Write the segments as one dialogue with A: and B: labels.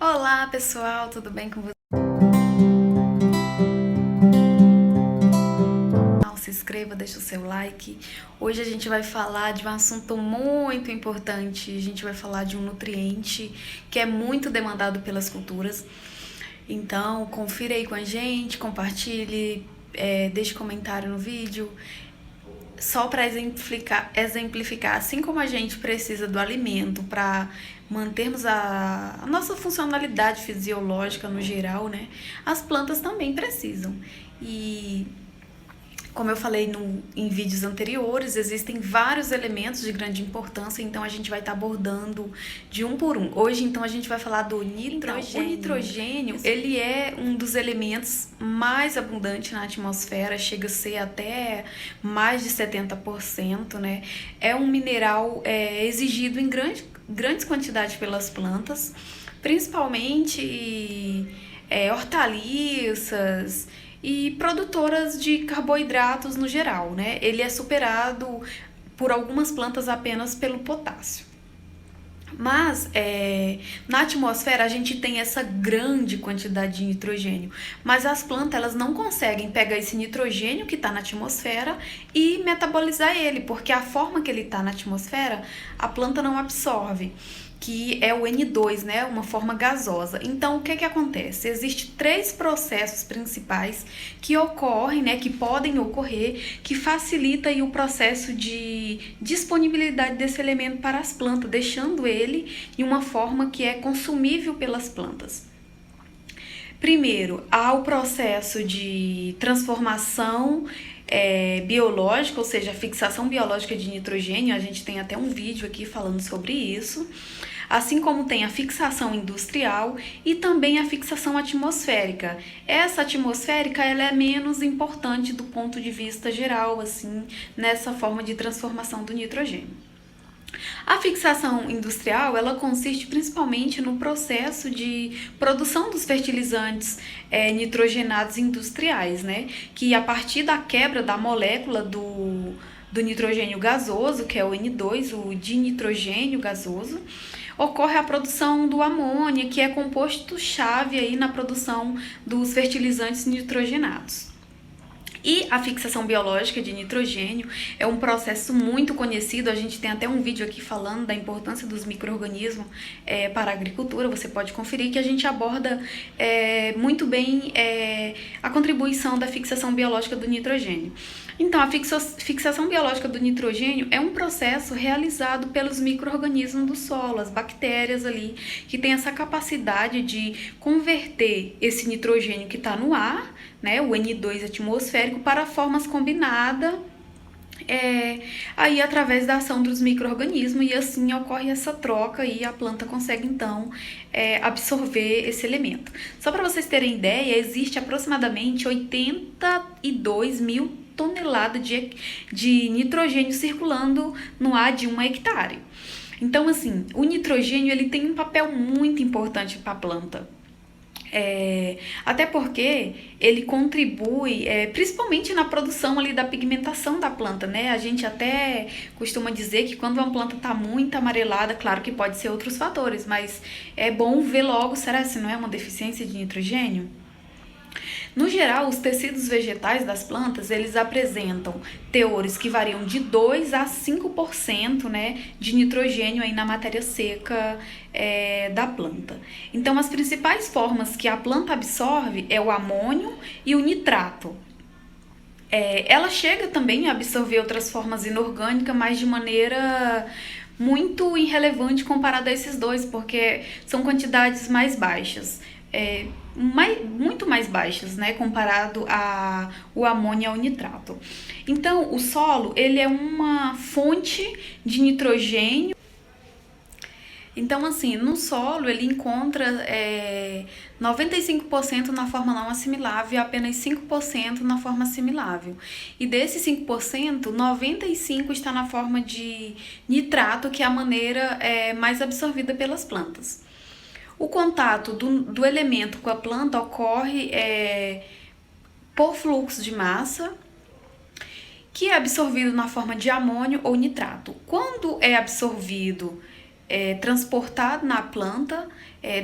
A: Olá pessoal, tudo bem com vocês? Se inscreva, deixa o seu like. Hoje a gente vai falar de um assunto muito importante. A gente vai falar de um nutriente que é muito demandado pelas culturas. Então, confira aí com a gente, compartilhe, deixe comentário no vídeo. Só para exemplificar, assim como a gente precisa do alimento para mantermos a nossa funcionalidade fisiológica no geral, né? As plantas também precisam. E como eu falei em vídeos anteriores, existem vários elementos de grande importância, então a gente vai estar abordando de um por um. Hoje, então, a gente vai falar do nitrogênio. Então, o nitrogênio, ele é um dos elementos mais abundantes na atmosfera, chega a ser até mais de 70%, né? É um mineral exigido em grandes quantidades pelas plantas, principalmente hortaliças e produtoras de carboidratos no geral, né? Ele é superado por algumas plantas apenas pelo potássio. Mas na atmosfera a gente tem essa grande quantidade de nitrogênio, mas as plantas elas não conseguem pegar esse nitrogênio que está na atmosfera e metabolizar ele, porque a forma que ele está na atmosfera a planta não absorve, que é o N2, né, uma forma gasosa. Então, o que acontece? Existem três processos principais que ocorrem, né, que podem ocorrer, que facilita aí o processo de disponibilidade desse elemento para as plantas, deixando ele em uma forma que é consumível pelas plantas. Primeiro, há o processo de transformação biológica, ou seja, a fixação biológica de nitrogênio. A gente tem até um vídeo aqui falando sobre isso. Assim como tem a fixação industrial e também a fixação atmosférica. Essa atmosférica ela é menos importante do ponto de vista geral, assim, nessa forma de transformação do nitrogênio. A fixação industrial, ela consiste principalmente no processo de produção dos fertilizantes nitrogenados industriais, né? Que a partir da quebra da molécula do nitrogênio gasoso, que é o N2, o dinitrogênio gasoso, ocorre a produção do amônia, que é composto-chave aí na produção dos fertilizantes nitrogenados. E a fixação biológica de nitrogênio é um processo muito conhecido. A gente tem até um vídeo aqui falando da importância dos micro-organismos para a agricultura. Você pode conferir que a gente aborda muito bem a contribuição da fixação biológica do nitrogênio. Então, a fixação biológica do nitrogênio é um processo realizado pelos micro-organismos do solo, as bactérias ali, que tem essa capacidade de converter esse nitrogênio que está no ar, né, o N2 atmosférico, para formas combinadas, aí através da ação dos micro-organismos, e assim ocorre essa troca e a planta consegue então absorver esse elemento. Só para vocês terem ideia, existe aproximadamente 82 mil toneladas de nitrogênio circulando no ar de 1 hectare. Então, assim, o nitrogênio ele tem um papel muito importante para a planta. Até porque ele contribui principalmente na produção ali da pigmentação da planta, né? A gente até costuma dizer que quando uma planta está muito amarelada, claro que pode ser outros fatores, mas é bom ver logo, será que não é uma deficiência de nitrogênio? No geral, os tecidos vegetais das plantas, eles apresentam teores que variam de 2 a 5%, né, de nitrogênio aí na matéria seca da planta. Então, as principais formas que a planta absorve é o amônio e o nitrato. Ela chega também a absorver outras formas inorgânicas, mas de maneira muito irrelevante comparado a esses dois, porque são quantidades mais baixas. Muito mais baixas, né, comparado ao amônio e ao nitrato. Então, o solo ele é uma fonte de nitrogênio. Então, assim, no solo ele encontra 95% na forma não assimilável e apenas 5% na forma assimilável. E desses 5%, 95% está na forma de nitrato, que é a maneira mais absorvida pelas plantas. O contato do elemento com a planta ocorre por fluxo de massa, que é absorvido na forma de amônio ou nitrato. Quando é absorvido transportado na planta,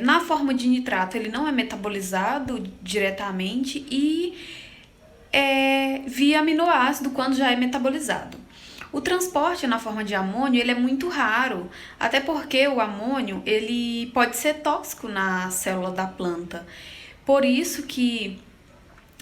A: na forma de nitrato ele não é metabolizado diretamente e via aminoácido quando já é metabolizado. O transporte na forma de amônio ele é muito raro, até porque o amônio ele pode ser tóxico na célula da planta. Por isso que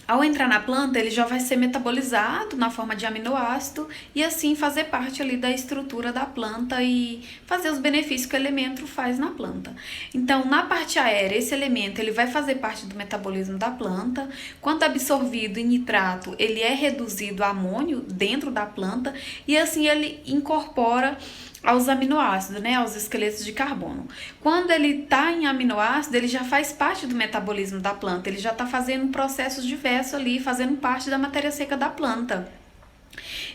A: ao entrar na planta, ele já vai ser metabolizado na forma de aminoácido e assim fazer parte ali da estrutura da planta e fazer os benefícios que o elemento faz na planta. Então, na parte aérea, esse elemento ele vai fazer parte do metabolismo da planta. Quando absorvido em nitrato, ele é reduzido a amônio dentro da planta e assim ele incorpora aos aminoácidos, né, aos esqueletos de carbono. Quando ele está em aminoácido, ele já faz parte do metabolismo da planta, ele já está fazendo processos diversos ali, fazendo parte da matéria seca da planta.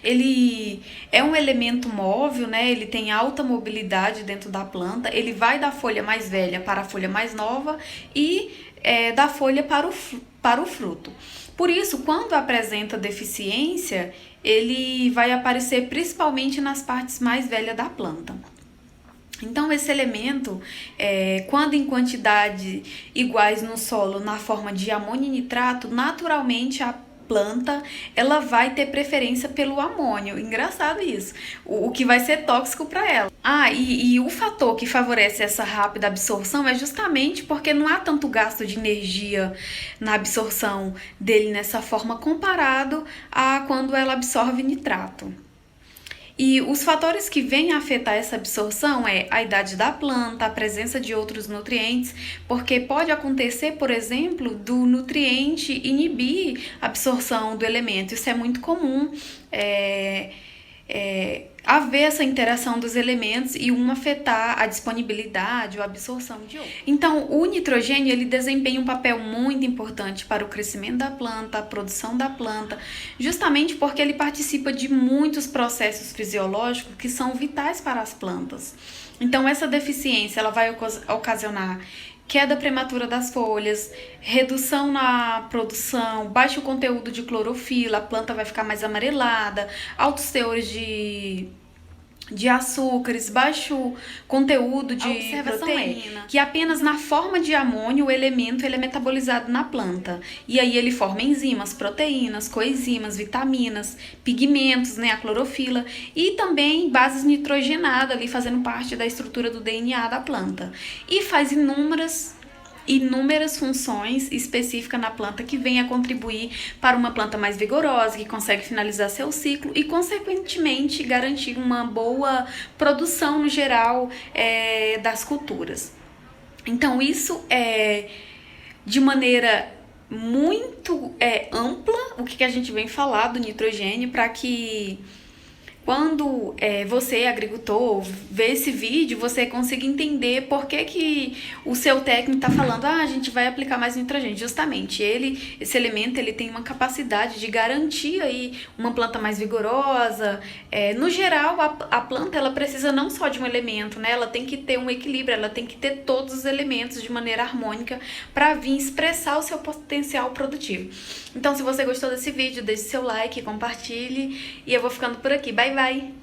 A: Ele é um elemento móvel, né? Ele tem alta mobilidade dentro da planta, ele vai da folha mais velha para a folha mais nova e da folha para o fruto. Por isso, quando apresenta deficiência, ele vai aparecer principalmente nas partes mais velhas da planta. Então, esse elemento, quando em quantidade iguais no solo, na forma de amônio e nitrato, naturalmente a planta ela vai ter preferência pelo amônio. Engraçado isso. O que vai ser tóxico para ela. E o fator que favorece essa rápida absorção é justamente porque não há tanto gasto de energia na absorção dele nessa forma comparado a quando ela absorve nitrato. E os fatores que vêm a afetar essa absorção é a idade da planta, a presença de outros nutrientes, porque pode acontecer, por exemplo, do nutriente inibir a absorção do elemento. Isso é muito comum, haver essa interação dos elementos e um afetar a disponibilidade ou a absorção de outro. Então, o nitrogênio ele desempenha um papel muito importante para o crescimento da planta, a produção da planta, justamente porque ele participa de muitos processos fisiológicos que são vitais para as plantas. Então, essa deficiência ela vai ocasionar queda prematura das folhas, redução na produção, baixo conteúdo de clorofila, a planta vai ficar mais amarelada, altos teores de açúcares, baixo conteúdo de proteína, que apenas na forma de amônio o elemento ele é metabolizado na planta. E aí ele forma enzimas, proteínas, coenzimas, vitaminas, pigmentos, né, a clorofila, e também bases nitrogenadas ali fazendo parte da estrutura do DNA da planta. E faz inúmeras funções específicas na planta que vêm a contribuir para uma planta mais vigorosa, que consegue finalizar seu ciclo e, consequentemente, garantir uma boa produção no geral das culturas. Então, isso é de maneira muito ampla o que a gente vem falar do nitrogênio para que quando você, agricultor, vê esse vídeo, você consiga entender por que o seu técnico está falando a gente vai aplicar mais nitrogênio. Justamente, esse elemento ele tem uma capacidade de garantir aí uma planta mais vigorosa. No geral, a planta ela precisa não só de um elemento, né? Ela tem que ter um equilíbrio, ela tem que ter todos os elementos de maneira harmônica para vir expressar o seu potencial produtivo. Então, se você gostou desse vídeo, deixe seu like, compartilhe e eu vou ficando por aqui. Bye, bye!